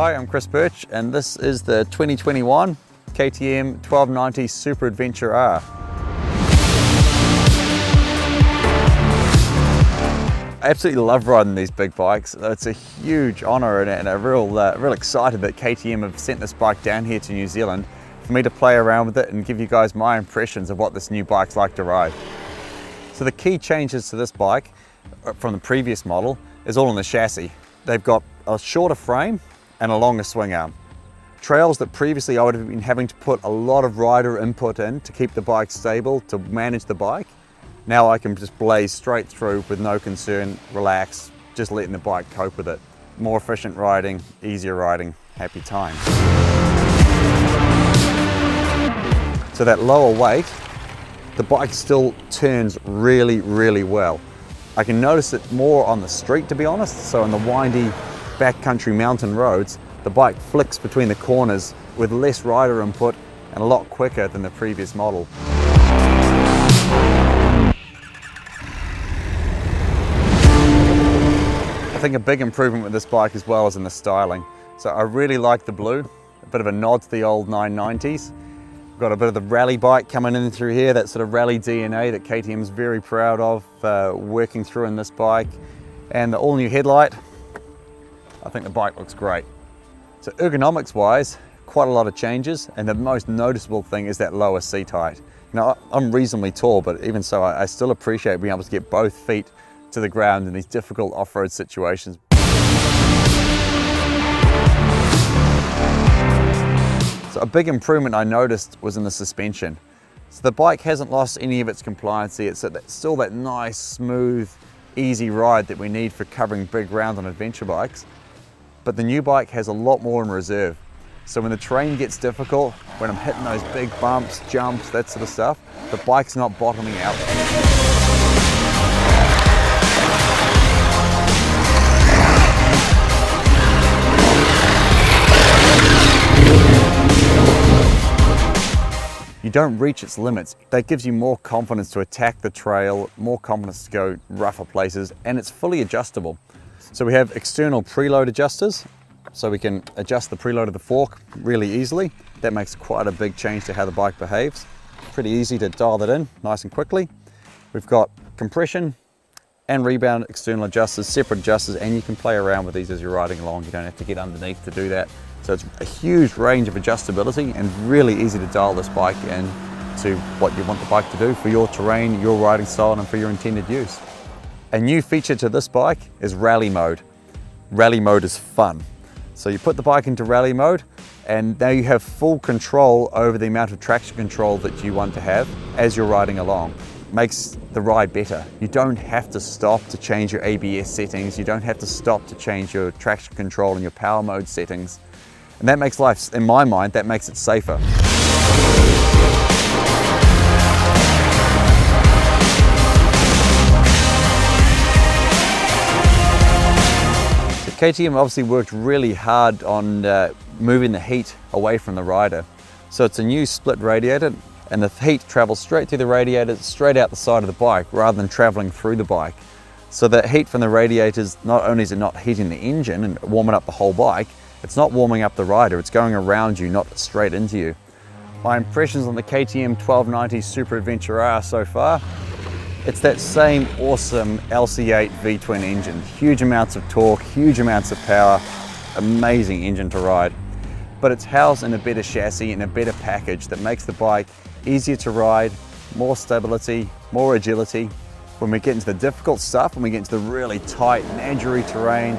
Hi, I'm Chris Birch and this is the 2021 KTM 1290 Super Adventure R. I absolutely love riding these big bikes. It's a huge honour and a real excited that KTM have sent this bike down here to New Zealand for me to play around with it and give you guys my impressions of what this new bike's like to ride. So the key changes to this bike from the previous model is all in the chassis. They've got a shorter frame and a longer swing arm. Trails that previously I would have been having to put a lot of rider input in to keep the bike stable, to manage the bike. Now I can just blaze straight through with no concern, relax, just letting the bike cope with it. More efficient riding, easier riding, happy time. So that lower weight, the bike still turns really well. I can notice it more on the street, to be honest. So on the windy backcountry mountain roads, the bike flicks between the corners with less rider input and a lot quicker than the previous model. I think a big improvement with this bike as well is in the styling. So I really like the blue, a bit of a nod to the old 990s. We've got a bit of the rally bike coming in through here, that sort of rally DNA that KTM is very proud of working through in this bike. And the all new headlight, I think the bike looks great. So ergonomics wise, quite a lot of changes, and the most noticeable thing is that lower seat height. Now I'm reasonably tall, but even so I still appreciate being able to get both feet to the ground in these difficult off-road situations. So a big improvement I noticed was in the suspension. So the bike hasn't lost any of its compliancy. It's still that nice, smooth, easy ride that we need for covering big ground on adventure bikes. But the new bike has a lot more in reserve. So when the terrain gets difficult, when I'm hitting those big bumps, jumps, that sort of stuff, the bike's not bottoming out. You don't reach its limits. That gives you more confidence to attack the trail, more confidence to go rougher places, and it's fully adjustable. So we have external preload adjusters, so we can adjust the preload of the fork really easily. That makes quite a big change to how the bike behaves. Pretty easy to dial that in nice and quickly. We've got compression and rebound external adjusters, separate adjusters, and you can play around with these as you're riding along. You don't have to get underneath to do that. So it's a huge range of adjustability and really easy to dial this bike in to what you want the bike to do for your terrain, your riding style, and for your intended use. A new feature to this bike is rally mode. Rally mode is fun. So you put the bike into rally mode and now you have full control over the amount of traction control that you want to have as you're riding along. Makes the ride better. You don't have to stop to change your ABS settings. You don't have to stop to change your traction control and your power mode settings. And that makes life, in my mind, that makes it safer. KTM obviously worked really hard on moving the heat away from the rider. So it's a new split radiator and the heat travels straight through the radiator, straight out the side of the bike rather than traveling through the bike. So that heat from the radiators, not only is it not heating the engine and warming up the whole bike, it's not warming up the rider, it's going around you, not straight into you. My impressions on the KTM 1290 Super Adventure R so far, it's that same awesome LC8 V-twin engine. Huge amounts of torque, huge amounts of power, amazing engine to ride. But it's housed in a better chassis and a better package that makes the bike easier to ride, more stability, more agility. When we get into the difficult stuff, when we get into the really tight, nadgery terrain,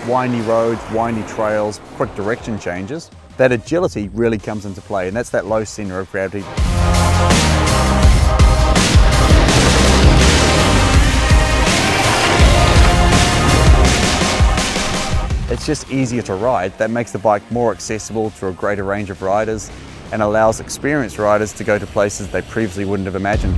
windy roads, windy trails, quick direction changes, that agility really comes into play, and that's that low center of gravity. It's just easier to ride. That makes the bike more accessible to a greater range of riders and allows experienced riders to go to places they previously wouldn't have imagined.